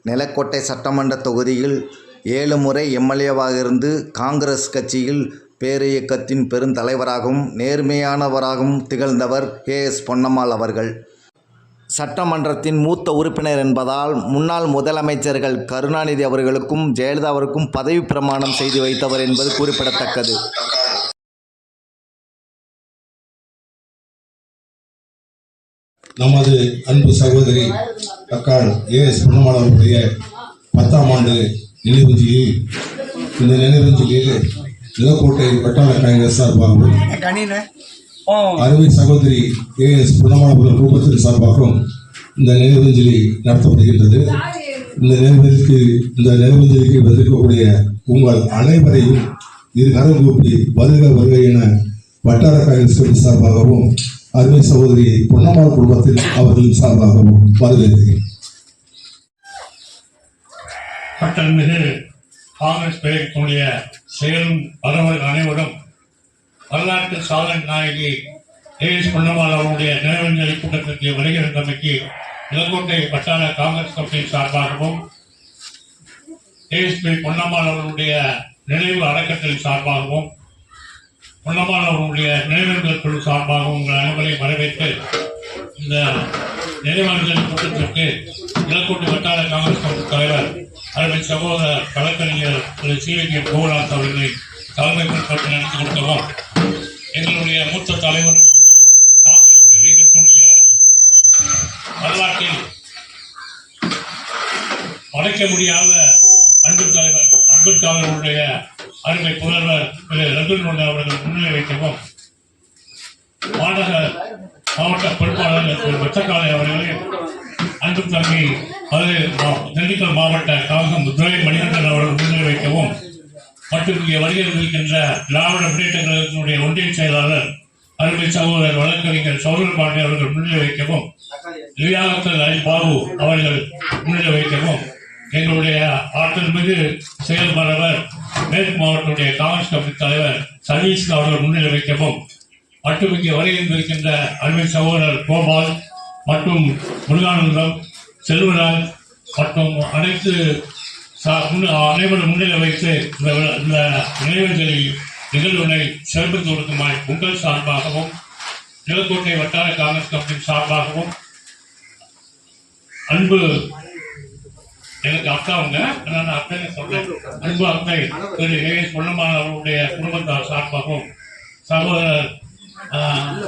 நிலக்கோட்டை சட்டமன்ற தொகுதியில் 7 முறை எம்எல்ஏவாக இருந்து காங்கிரஸ் கட்சியில் பேரியக்கத்தின் பெருந்தலைவராகவும் நேர்மையானவராகவும் திகழ்ந்தவர் ஏஎஸ் பொன்னம்மாள் அவர்கள். சட்டமன்றத்தின் மூத்த உறுப்பினர் என்பதால் முன்னாள் முதலமைச்சர்கள் கருணாநிதி அவர்களுக்கும் ஜெயலலிதா அவருக்கும் பதவி பிரமாணம் செய்து வைத்தவர் என்பது குறிப்பிடத்தக்கது. நமது அன்பு சகோதரி அக்காள் ஏஎஸ் பொன்னம்மாள் அவருடைய 10ஆம் ஆண்டு நினைவஞ்சலியில் இந்த நினைவஞ்சலியில் நிலக்கோட்டை வட்டார காங்கிரஸ் சார்பாகவும் அருமை சகோதரி ஏஎஸ் பொன்னம்மாள் அவர்கள் குடும்பத்தின் சார்பாகவும் இந்த நினைவஞ்சலி நடத்தப்படுகின்றது. இந்த நினைவஞ்சலிக்கு வந்திருக்கக்கூடிய உங்கள் அனைவரையும் இரு கரம் கூப்பி வருக வருக என வட்டார காங்கிரஸ் கட்சி சார்பாகவும் அருமை சகோதரி பொன்னம்மாள் குடும்பத்தில் அவர்களின் சார்பாகவும் வரவேற்கிறேன். பட்டமிகு காங்கிரஸ் பெயர்க்கூடிய செயலும் பரவல் அனைவரும் வரலாற்று சாதனை நாயகி ஏஎஸ் பொன்னம்மாள் அவருடைய நினைவஞ்சலி கூட்டத்திற்கு வருகிறமைக்கு நிலக்கோட்டை வட்டார காங்கிரஸ் கமிட்டியின் சார்பாகவும் ஏஎஸ்பி பொன்னம்மாள் அவர்களுடைய நினைவு அறக்கட்டளை சார்பாகவும் பொன்னம்மாள் அவர்களுடைய நினைவேந்தல் குழு சார்பாகவும் உங்கள் அனைவரையும் வரவேற்று இந்த நினைவஞ்சலி கூட்டத்திற்கு நிலக்கோட்டை வட்டார காங்கிரஸ் கமிட்டி தலைவர் அருமை சகோதரர் வழக்கறிஞர் திரு சி.வி.கே. கோகுலநாத் அவர்களை தலைமை பொறுப்பேற்று நடத்தி கொடுக்கவும் எங்களுடைய மூத்த தலைவரும் வரலாற்றில் மறைக்க முடியாத அன்பு தலைவர் அம்பேத்கர் அவர்களுடைய அருமை புதல்வர் திரு ரகுநந்தன் அவர்கள் முன்னிலை வைக்கவும் மாவட்ட பொறுப்பாளர் திரு வெச்சக்காலை அவர்களையும் அன்பு தம்பி திண்டுக்கல் மாவட்ட காங்கிரஸ் துரை மணிகண்டன் அவர்கள் முன்னிலை வைக்கவும் மற்றும் இங்கே வருகிறது இருக்கின்ற திராவிட முன்னேற்ற கழகத்தினுடைய ஒன்றிய செயலாளர் அருமை சகோதரர் வழக்கறிஞர் சௌரபாண்டி அவர்கள் முன்னிலை வைக்கவும் லியாகத்தல் அலி பாபு அவர்கள் முன்னிலை வைக்கவும் எங்களுடைய ஆற்றல் மிகு செயல்பாளர் மேற்கு மாவட்டத்துடைய காங்கிரஸ் கமிட்டி தலைவர் சதீஷ் அவர்கள் முன்னிலை வைக்கவும் மற்றும் இங்கே வருகின்றிருக்கின்ற அருமை சகோதரர் கோபால் மற்றும் முருகானந்தம் செல்வராஜ் மற்றும் அனைவரும் முன்னிலை வைத்து இந்த நினைவஞ்சலி நிகழ்வினை சிறப்பித்து கொடுக்குமாய் உங்கள் சார்பாகவும் நிலக்கோட்டை வட்டார காங்கிரஸ் கமிட்டியின் சார்பாகவும் அன்பு எனக்கு அக்காவுங்க நான் அக்கனை சொல்றேன் அன்பு அக்கை திரு ஏஎஸ் பொன்னம்மாள் அவர்களுடைய குடும்பத்தார் சார்பாகவும் சகோதரர்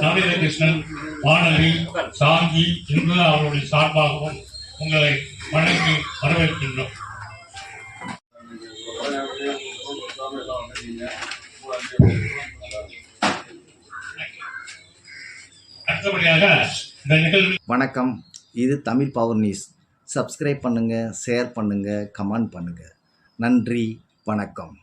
நவீன கிருஷ்ணன் வானதி சாந்தி இந்திரா அவர்களுடைய சார்பாகவும் உங்களை வணங்கி வரவேற்கின்றோம். வணக்கம், இது தமிழ் பவர் நியூஸ். சப்ஸ்கிரைப் பண்ணுங்கள், ஷேர் பண்ணுங்கள், கமெண்ட் பண்ணுங்கள். நன்றி, வணக்கம்.